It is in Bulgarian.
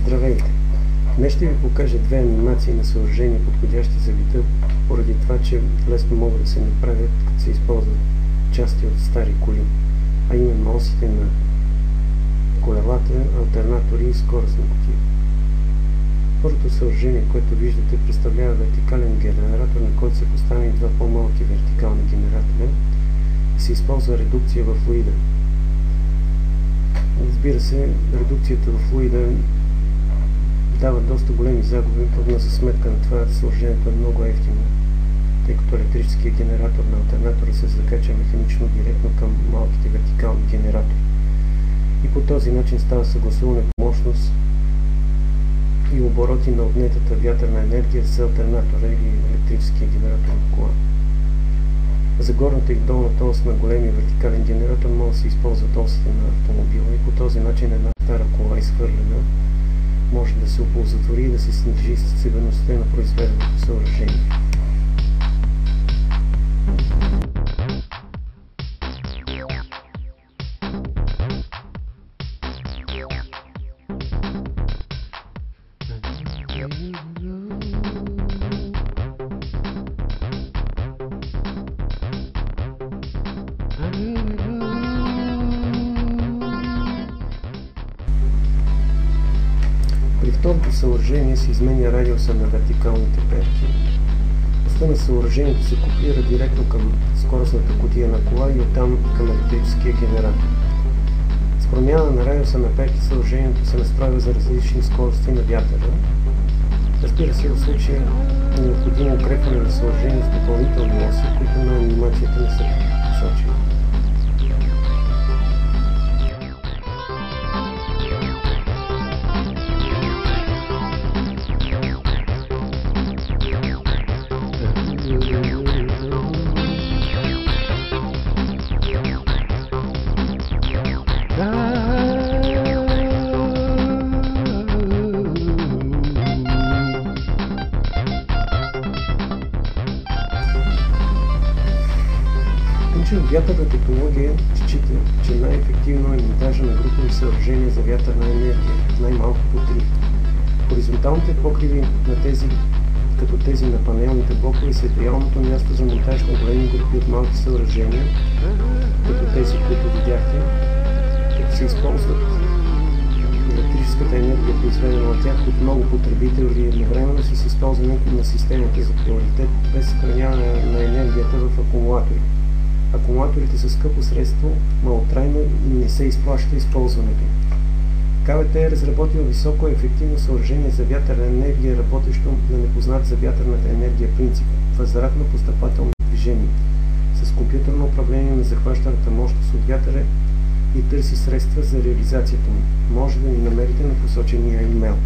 Здравейте! Днес ще ви покажа две анимации на съоръжения, подходящи за вида, поради това, че лесно могат да се направят, като се използват части от стари коли, а именно осите на колелата, алтернатори и скоростни кутии. Първото съоръжение, което виждате, представлява вертикален генератор, на който са поставени два по-малки вертикални генератора и се използва редукция във флуида. Разбира се, редукцията в флуида дава доста големи загуби, но за сметка на това съоръжението е много ефтино, тъй като електрическият генератор на алтернатора се закача механично директно към малките вертикални генератори. И по този начин става съгласуване по мощност и обороти на отнетата вятърна енергия с алтернатора или електрическия генератор на кола. За горната и долната ос на големия вертикален генератор може да се използват осите на автомобила и по този начин една стара кола изхвърлена може да се оползотвори и да се снижи себестойността на произведеното съоръжение. При второто съоръжение се изменя радиуса на вертикалните перки. Оста на съоръжението се копира директно към скоростната кутия на кола и оттам към електрическия генератор. С промяна на радиуса на перки съоръжението се настройва за различни скорости на вятъра. Разбира се, в случая е необходимо укрепване на съоръжение с допълнителни оси, които на анимацията не са посочени. Вятърна технология счита, че най-ефективно е монтажа на групови съоръжения за вятърна енергия, най-малко по 3. Хоризонталните покриви на като тези на панелните блокове са идеалното място за монтаж на големи групи от малки съоръжения, като тези, които видяхте, като се използват електрическата енергия, произведена от тях от много потребители едновременно с използването на системата за приоритет без съхраняване на енергията в акумулатори. Акумулаторите са скъпо средство, малотрайно и не се изплаща използването им. КВТ е разработил високо ефективно съоръжение за вятърна енергия, работещо на непознат за вятърната енергия принцип – възвратно постъпателно движение, с компютърно управление на захващаната мощност от вятъра и търси средства за реализацията му. Може да ни намерите на посочения имейл.